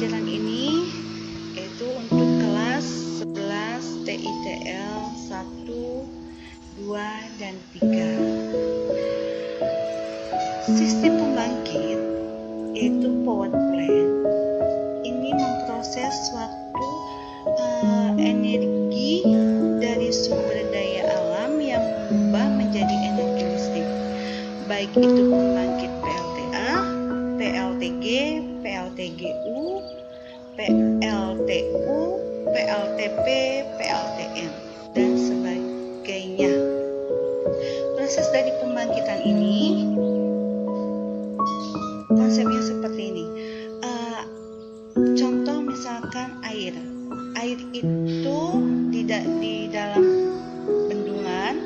pembelajaran ini yaitu untuk kelas 11 TITL 1, 2, dan 3. Sistem pembangkit yaitu power plant ini memproses suatu energi dari sumber daya alam yang mengubah menjadi energi listrik, baik itu pembangkit PLTA, PLTG, PLTGU, PLTU, PLTP, PLTM, dan sebagainya. Proses dari pembangkitan ini konsepnya seperti ini. Contoh misalkan air itu di dalam bendungan,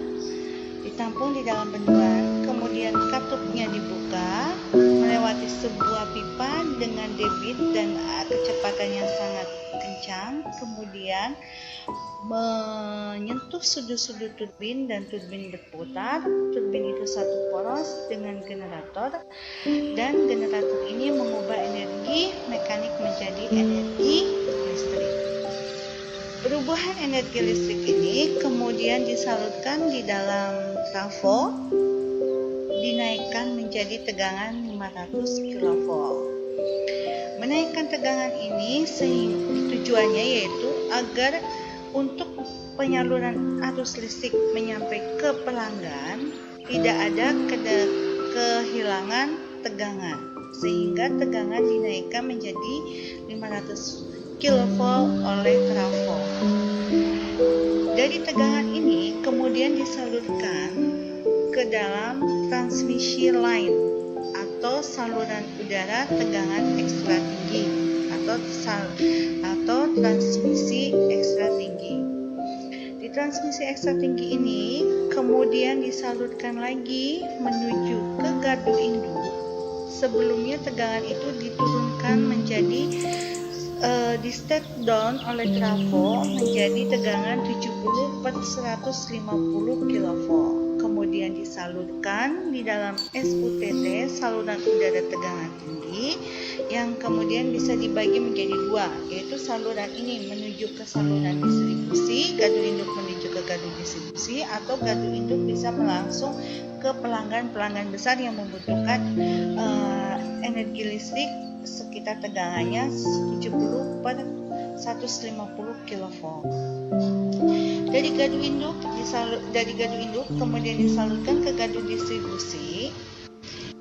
ditampung di dalam bendungan, kemudian katupnya dibuka melewati sebuah pipa dengan debit dan kecepatan yang sangat kencang, kemudian menyentuh sudut-sudut turbin dan turbin berputar. Turbin itu satu poros dengan generator, dan generator ini mengubah energi mekanik menjadi energi listrik. Perubahan energi listrik ini kemudian disalurkan di dalam trafo, dinaikkan menjadi tegangan 500 kV. Menaikkan tegangan ini tujuannya yaitu agar untuk penyaluran arus listrik menyampai ke pelanggan tidak ada kehilangan tegangan, sehingga tegangan dinaikkan menjadi 500 kV oleh trafo. Dari tegangan ini kemudian disalurkan ke dalam transmisi line atau saluran udara tegangan ekstra tinggi atau transmisi ekstra tinggi. Di transmisi ekstra tinggi ini kemudian disalurkan lagi menuju ke gardu induk. Sebelumnya tegangan itu diturunkan menjadi di step down oleh trafo menjadi tegangan 70 per 150 kV. Kemudian disalurkan di dalam SUTT, saluran udara tegangan tinggi, yang kemudian bisa dibagi menjadi dua, yaitu saluran ini menuju ke saluran distribusi, gardu induk menuju ke gardu distribusi, atau gardu induk bisa langsung ke pelanggan besar yang membutuhkan energi listrik sekitar tegangannya 70 per 150 kV. Dari gardu induk kemudian disalurkan ke gardu distribusi,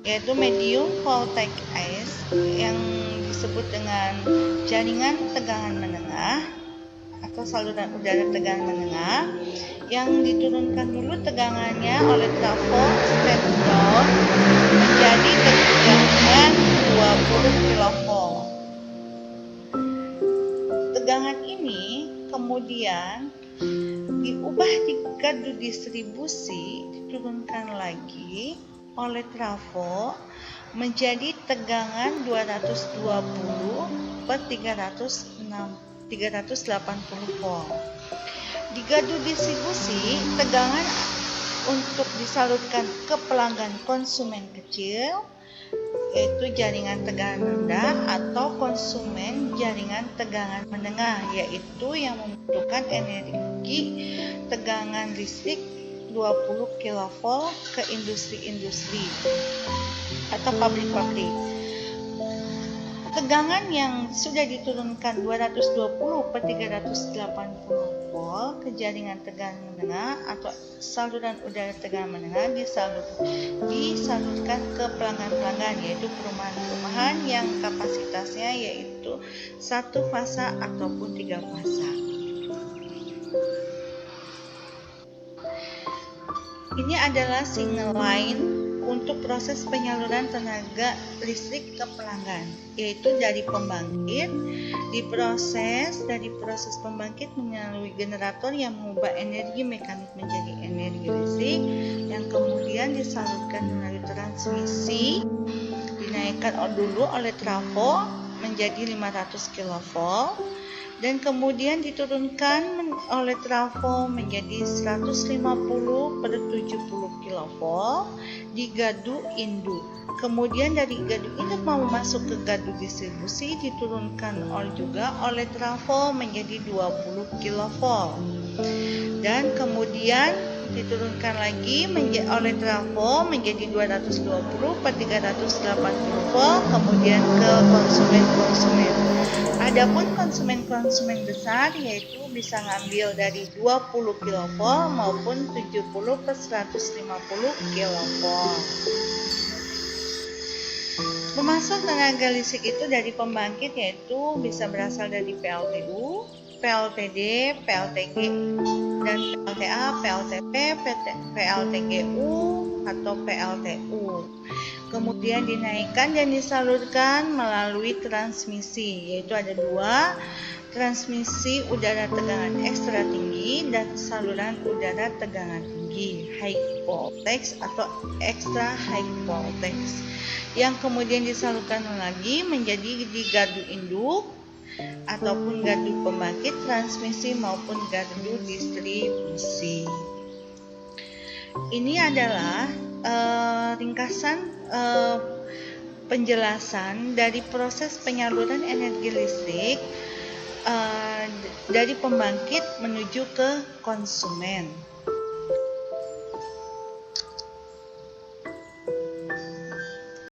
yaitu medium voltage ICE yang disebut dengan jaringan tegangan menengah atau saluran udara tegangan menengah, yang diturunkan dulu tegangannya oleh trafo step down menjadi tegangan 20 kV. Tegangan ini kemudian diubah di gardu distribusi, diturunkan lagi oleh trafo menjadi tegangan 220 per 380 volt. Di gardu distribusi, tegangan untuk disalurkan ke pelanggan konsumen kecil, yaitu jaringan tegangan rendah, atau konsumen jaringan tegangan menengah, yaitu yang membutuhkan energi tegangan listrik 20 kV ke industri-industri atau pabrik-pabrik. Tegangan yang sudah diturunkan 220 per 380 volt ke jaringan tegangan menengah atau saluran udara tegangan menengah disalurkan ke pelanggan-pelanggan, yaitu perumahan-perumahan yang kapasitasnya yaitu 1 fasa ataupun 3 fasa. Ini adalah signal line untuk proses penyaluran tenaga listrik ke pelanggan, yaitu dari pembangkit dari proses pembangkit melalui generator yang mengubah energi mekanik menjadi energi listrik, yang kemudian disalurkan melalui transmisi, dinaikkan dulu oleh trafo menjadi 500 kV dan kemudian diturunkan oleh trafo menjadi 150 per 70 kV di gadu induk. Kemudian dari gadu induk mau masuk ke gadu distribusi diturunkan juga oleh trafo menjadi 20 kV. Dan kemudian diturunkan lagi oleh trafo menjadi 220 per 380 volt, kemudian ke konsumen-konsumen. Adapun konsumen-konsumen besar yaitu bisa ngambil dari 20 kV maupun 70 per 150 kV. Pemasok tenaga listrik itu dari pembangkit yaitu bisa berasal dari PLTU, PLTD, PLTG, dan PLTA, PLTP, PLTGU, atau PLTU. Kemudian dinaikkan dan disalurkan melalui transmisi, yaitu ada dua, transmisi udara tegangan ekstra tinggi dan saluran udara tegangan tinggi, high voltage atau extra high voltage, yang kemudian disalurkan lagi menjadi di gardu induk ataupun gardu pembangkit transmisi maupun gardu distribusi. Ini adalah ringkasan penjelasan dari proses penyaluran energi listrik dari pembangkit menuju ke konsumen.